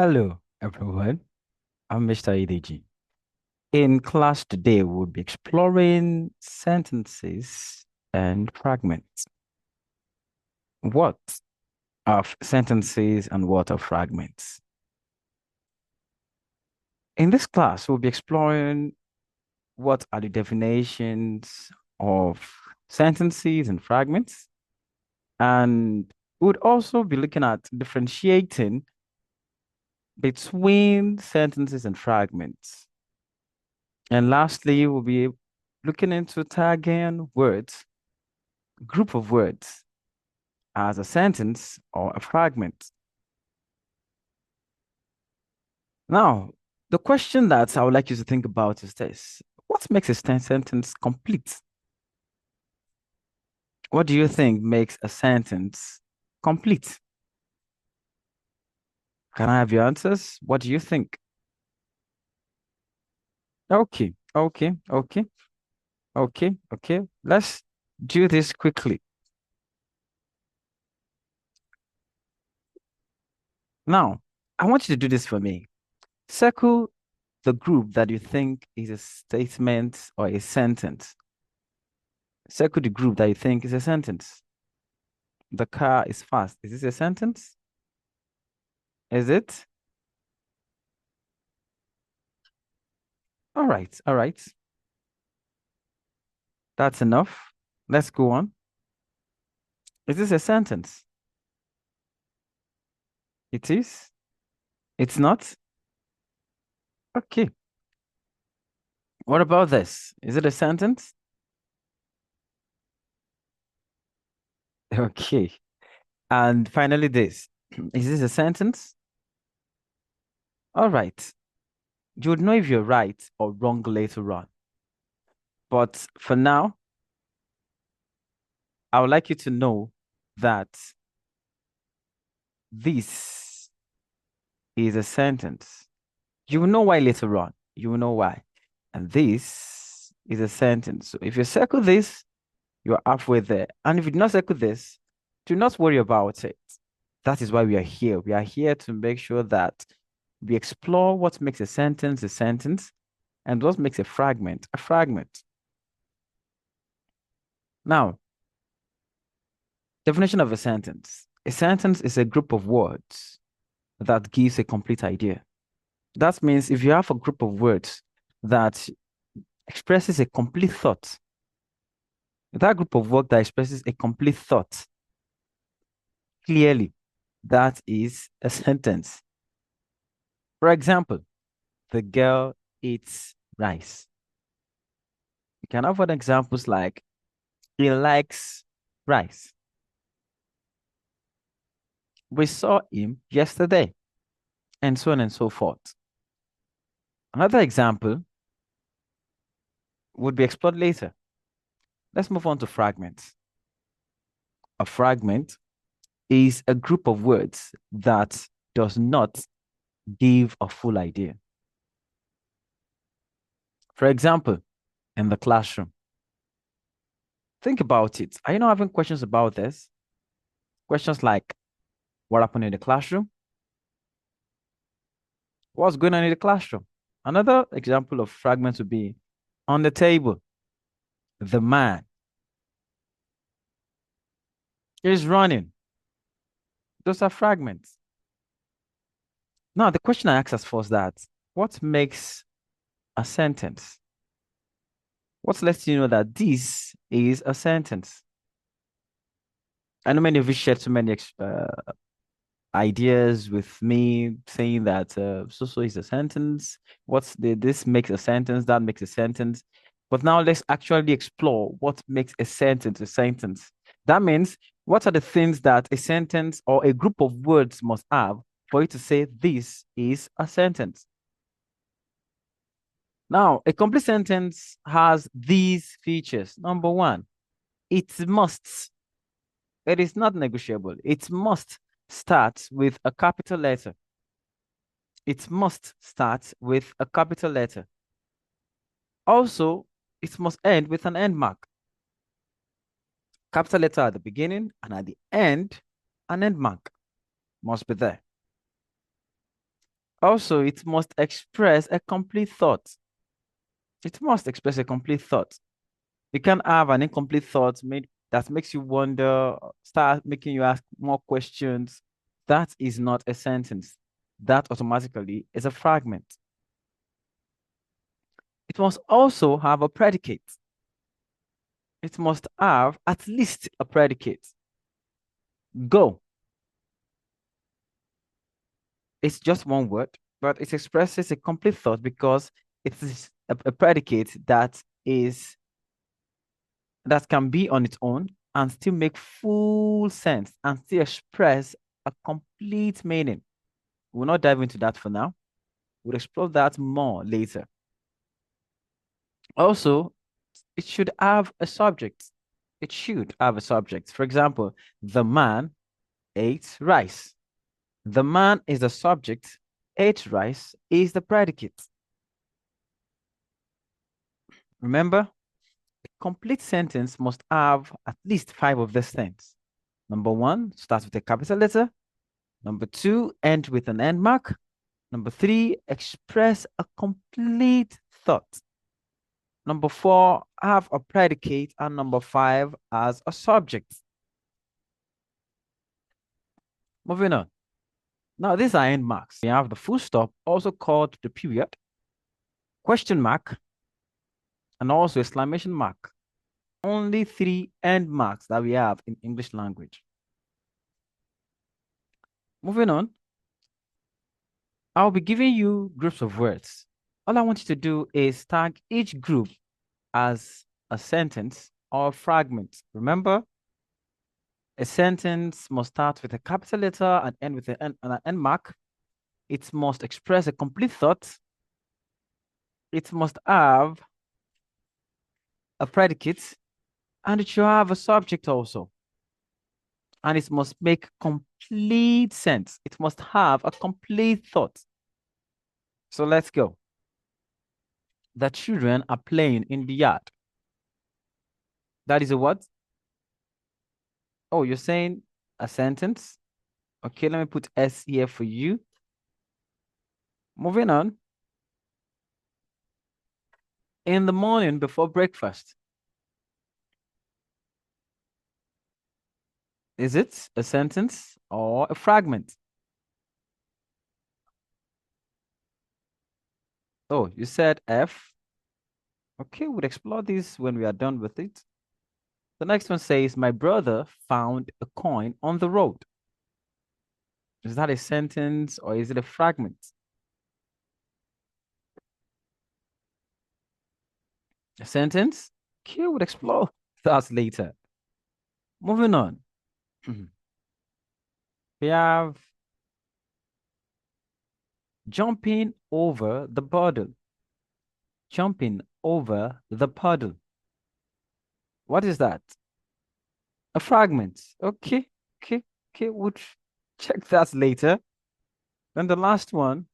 Hello, everyone. I'm Mr. EDG. In class today, we'll be exploring sentences and fragments. What are sentences and what are fragments? In this class, we'll be exploring what are the definitions of sentences and fragments. And we'd also be looking at differentiating between sentences and fragments. And lastly, we'll be looking into tagging words, group of words, as a sentence or a fragment. Now, the question that I would like you to think about is this. What makes a sentence complete? What do you think makes a sentence complete? Can I have your answers? What do you think? Okay. Let's do this quickly. Now, I want you to do this for me. Circle the group that you think is a statement or a sentence. Circle the group that you think is a sentence. The car is fast. Is this a sentence? Is it? All right. That's enough. Let's go on. Is this a sentence? It is? It's not? Okay. What about this? Is it a sentence? Okay. And finally, this. Is this a sentence? All right. You would know if you're right or wrong later on. But for now, I would like you to know that this is a sentence. You will know why later on. You will know why. And this is a sentence. So if you circle this, you're halfway there. And if you do not circle this, do not worry about it. That is why we are here. We are here to make sure that we explore what makes a sentence, and what makes a fragment a fragment. Now, definition of a sentence. A sentence is a group of words that gives a complete idea. That means if you have a group of words that expresses a complete thought, that group of words that expresses a complete thought clearly, that is a sentence. For example, the girl eats rice. You can have other examples like he likes rice. We saw him yesterday, and so on and so forth. Another example would be explored later. Let's move on to fragments. A fragment is a group of words that does not give a full idea. For example, in the classroom, think about it. Are you not having questions about this? Questions like, what happened in the classroom? What's going on in the classroom? Another example of fragments would be on the table, the man is running. Those are fragments. Now, the question I ask us first that what makes a sentence? What lets you know that this is a sentence? I know many of you shared so many ideas with me saying that so is a sentence. This makes a sentence, that makes a sentence. But now let's actually explore what makes a sentence a sentence. That means what are the things that a sentence or a group of words must have for you to say this is a sentence? Now, a complete sentence has these features. Number one, it must, it is not negotiable. It must start with a capital letter. It must start with a capital letter. Also, it must end with an end mark. Capital letter at the beginning and at the end, an end mark must be there. Also, it must express a complete thought. It must express a complete thought. You can't have an incomplete thought made that makes you wonder, start making you ask more questions. That is not a sentence. That automatically is a fragment. It must also have a predicate. It must have at least a predicate. Go. It's just one word, but it expresses a complete thought because it is a predicate that can be on its own and still make full sense and still express a complete meaning. We'll not dive into that for now. We'll explore that more later. Also, it should have a subject. It should have a subject. For example, the man ate rice. The man is the subject. Ate rice is the predicate. Remember, a complete sentence must have at least 5 of these things. Number 1 starts with a capital letter. Number 2 end with an end mark. Number 3 express a complete thought. Number 4 have a predicate, and number 5 as a subject. Moving on. Now, these are end marks. We have the full stop, also called the period, question mark, and also exclamation mark. Only 3 end marks that we have in English language. Moving on, I'll be giving you groups of words. All I want you to do is tag each group as a sentence or a fragment. Remember, a sentence must start with a capital letter and end with an end mark. It must express a complete thought. It must have a predicate, and it should have a subject also. And it must make complete sense. It must have a complete thought. So let's go. The children are playing in the yard. That is a what? Oh, you're saying a sentence? Okay, let me put S here for you. Moving on. In the morning before breakfast. Is it a sentence or a fragment? Oh, you said F. Okay, we'll explore this when we are done with it. The next one says, my brother found a coin on the road. Is that a sentence or is it a fragment? A sentence? Okay, we'll explore that later. Moving on. We have jumping over the puddle. Jumping over the puddle. What is that? A fragment. Okay, okay, okay. We'll check that later. Then the last one,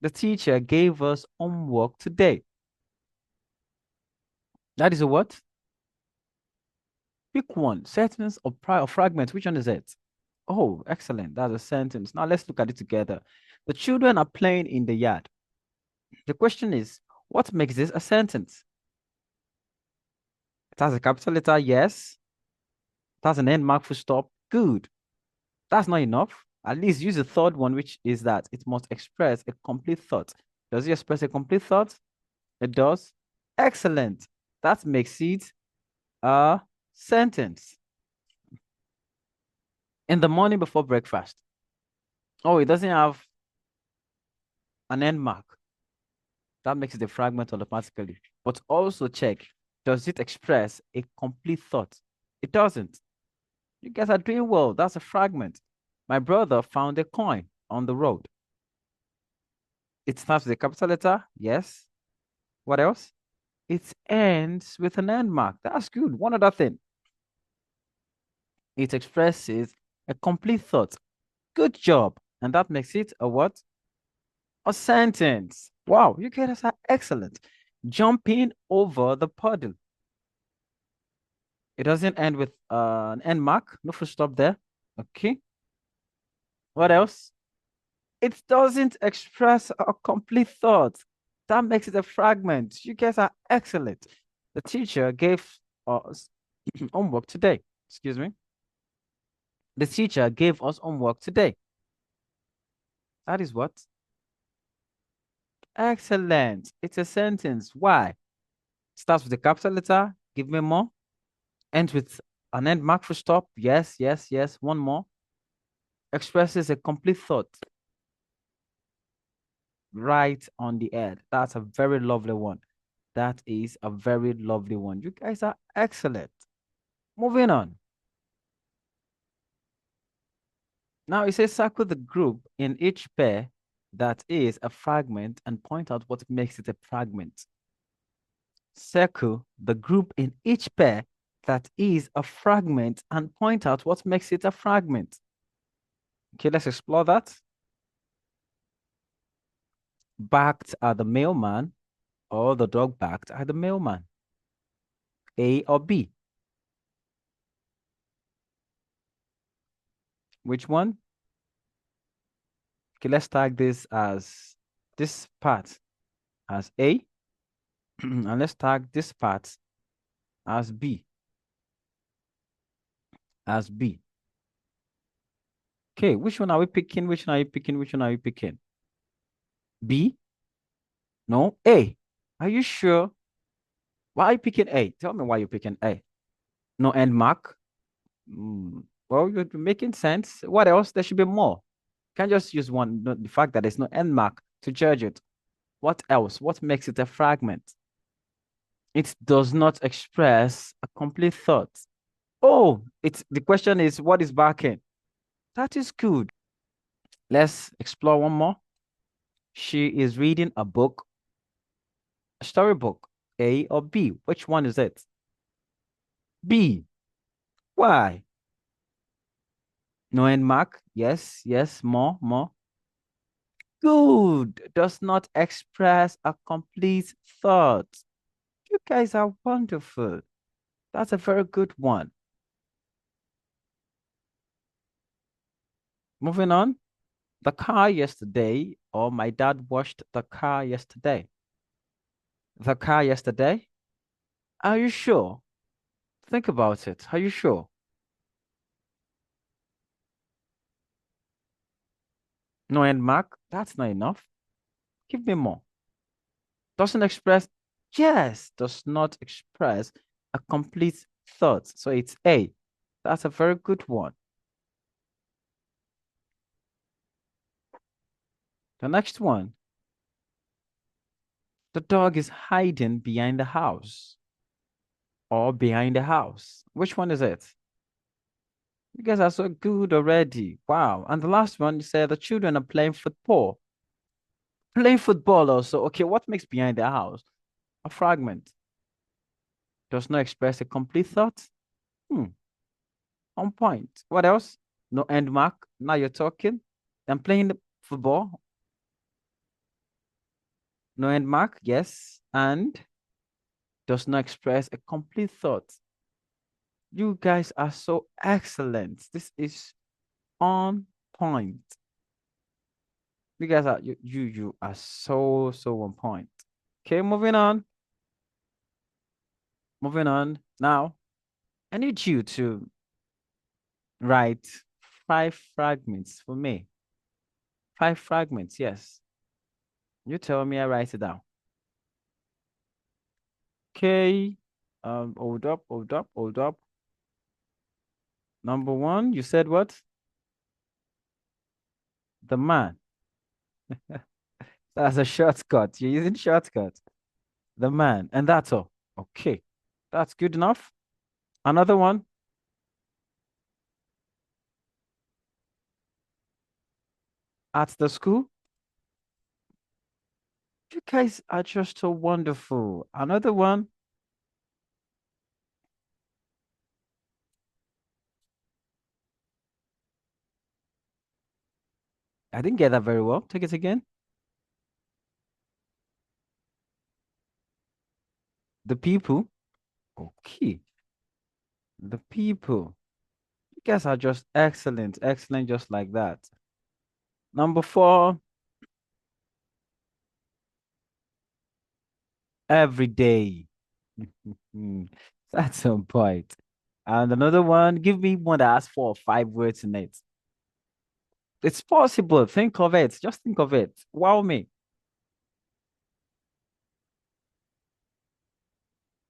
the teacher gave us homework today. That is a what? Pick one. Sentence or prior fragment. Which one is it? Oh, excellent. That's a sentence. Now let's look at it together. The children are playing in the yard. The question is, what makes this a sentence? It has a capital letter, yes. It has an end mark, full stop. Good. That's not enough. At least use the third one, which is that it must express a complete thought. Does it express a complete thought? It does. Excellent. That makes it a sentence. In the morning before breakfast. Oh, it doesn't have an end mark. That makes it a fragment automatically. But also check, does it express a complete thought? It doesn't. You guys are doing well. That's a fragment. My brother found a coin on the road. It starts with a capital letter. Yes. What else? It ends with an end mark. That's good. One other thing. It expresses a complete thought. Good job. And that makes it a what? A sentence. Wow, you guys are excellent. Jumping over the puddle. It doesn't end with an end mark. No full stop there. Okay. What else? It doesn't express a complete thought. That makes it a fragment. You guys are excellent. The teacher gave us homework today. Excuse me. The teacher gave us homework today. That is what? Excellent. It's a sentence. Why? Starts with a capital letter. Give me more. Ends with an end mark for stop. Yes, yes, yes. One more. Expresses a complete thought right on the head. That's a very lovely one. That is a very lovely one. You guys are excellent. Moving on. Now it says circle the group in each pair that is a fragment and point out what makes it a fragment. Circle the group in each pair that is a fragment and point out what makes it a fragment. Okay, let's explore that. Backed are the mailman or the dog backed are the mailman. A or B? Which one? Okay, let's tag this part as A and let's tag this part as B. As B. Okay, which one are we picking? Which one are you picking? Which one are you picking? B? No, A. Are you sure? Why are you picking A? Tell me why you're picking A. No end mark? Well, you're making sense. What else? There should be more. Can't just use one. The fact that there's no end mark to judge it. What else? What makes it a fragment? It does not express a complete thought. Oh, it's the question is what is backing? That is good. Let's explore one more. She is reading a book, a storybook. A or B? Which one is it? B. Why? No end mark? Yes, yes, more, more. Good. Does not express a complete thought. You guys are wonderful. That's a very good one. Moving on. The car yesterday, or my dad washed the car yesterday. The car yesterday? Are you sure? Think about it. Are you sure? No end mark? That's not enough. Give me more. Doesn't express, yes, does not express a complete thought. So it's A. That's a very good one. The next one. The dog is hiding behind the house or behind the house. Which one is it? You guys are so good already. Wow. And the last one, you said the children are playing football. Playing football also. Okay, what makes behind the house? A fragment. Does not express a complete thought. Hmm. On point. What else? No end mark. Now you're talking. I'm playing the football. No end mark. Yes. And does not express a complete thought. You guys are so excellent. This is on point. You guys are you are so on point. Okay, moving on. Moving on. Now, I need you to write 5 fragments for me. 5 fragments, yes. You tell me, I write it down. Okay. Hold up, hold up, hold up. Number one, you said what? The man. That's a shortcut. You're using shortcut. The man. And that's all. Okay. That's good enough. Another one. At the school. You guys are just so wonderful. Another one. I didn't get that very well. Take it again. The people. Okay. The people. You guys are just excellent. Excellent just like that. Number four, every day. That's on point. And another one, give me one that has 4 or 5 words in it. It's possible. Think of it. Just think of it. Wow me.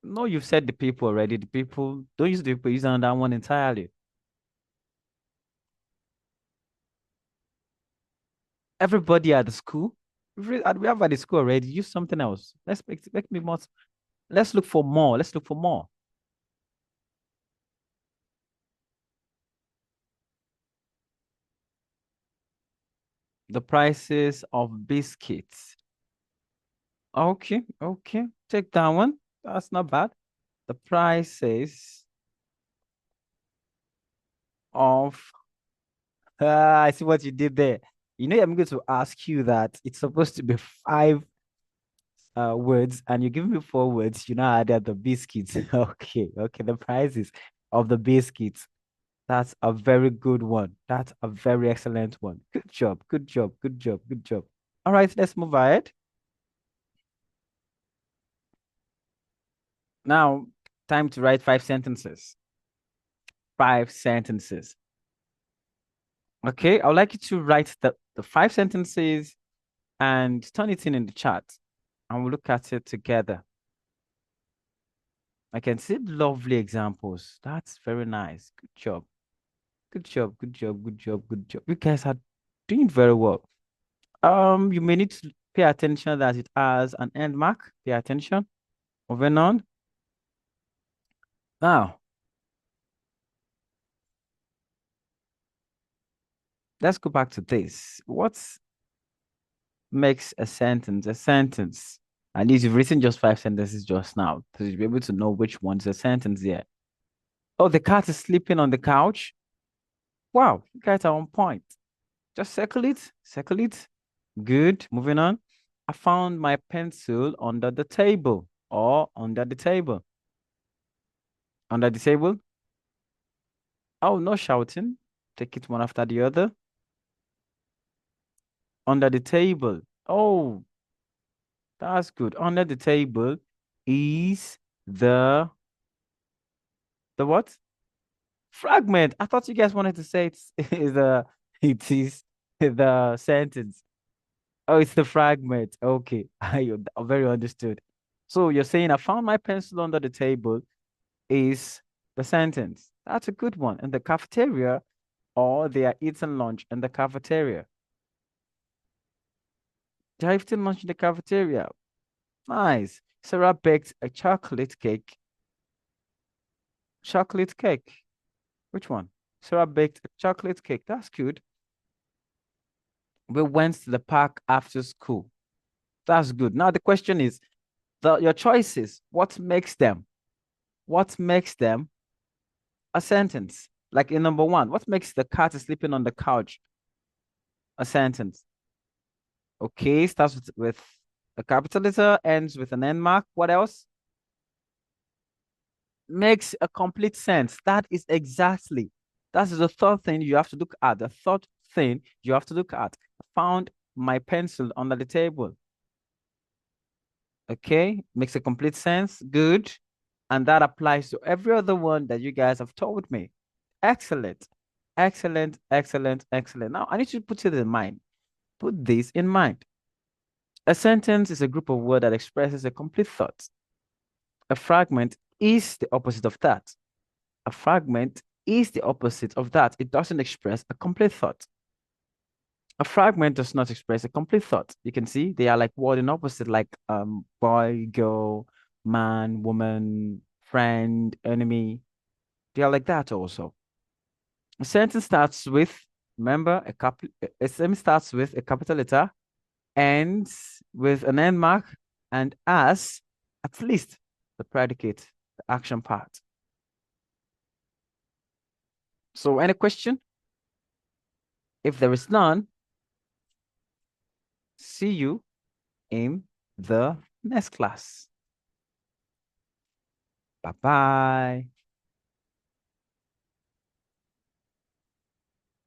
No, you've said the people already. The people, don't use the people, use another one entirely. Everybody at the school. We have at the school already. Use something else. Make me more. Let's look for more. Let's look for more. The prices of biscuits. Okay, okay. Take that one. That's not bad. The prices of I see what you did there. You know, I'm going to ask you that it's supposed to be 5 words, and you give me 4 words. You know, added the biscuits. Okay, okay. The prices of the biscuits. That's a very good one. That's a very excellent one. Good job. Good job. Good job. Good job. All right, let's move ahead. Now, time to write 5 sentences. 5 sentences. Okay, I would like you to write the 5 sentences and turn it in the chat, and we'll look at it together. I can see lovely examples. That's very nice. Good job. Good job. Good job. Good job. Good job. You guys are doing very well. You may need to pay attention that it has an end mark. Pay attention. Moving on. Now, let's go back to this. What makes a sentence a sentence? At least you've written just 5 sentences just now, so you'll be able to know which one's a sentence here. Oh, the cat is sleeping on the couch. Wow, you guys are on point. Just circle it, circle it. Good. Moving on. I found my pencil under the table or under the table. Under the table. Oh, no shouting. Take it one after the other. Under the table. Oh, that's good. Under the table is the what? Fragment. I thought you guys wanted to say it's is it is the sentence. Oh, it's the fragment. Okay. I very understood. So you're saying I found my pencil under the table is the sentence. That's a good one. In the cafeteria, or they are eating lunch in the cafeteria. They are eating lunch in the cafeteria. Nice. Sarah baked a chocolate cake. Chocolate cake. Which one? Sarah baked a chocolate cake. That's good. We went to the park after school. That's good. Now the question is, your choices, what makes them? What makes them a sentence? Like in number one, what makes the cat sleeping on the couch a sentence? Okay, starts with a capital letter, ends with an end mark. What else? Makes a complete sense. That is exactly. That is the third thing you have to look at. The third thing you have to look at. Found my pencil under the table. Okay, makes a complete sense. Good. And that applies to every other one that you guys have told me. Excellent. Excellent, excellent, excellent. Now, I need you to put it in mind. Put this in mind. A sentence is a group of words that expresses a complete thought. A fragment is the opposite of that. A fragment is the opposite of that. It doesn't express a complete thought. A fragment does not express a complete thought. You can see they are like word and opposite, like boy, girl, man, woman, friend, enemy. They are like that also. A sentence starts with, remember, a sentence starts with a capital letter, ends with an end mark, and as at least the predicate, the action part. So any question? If there is none, see you in the next class. Bye bye.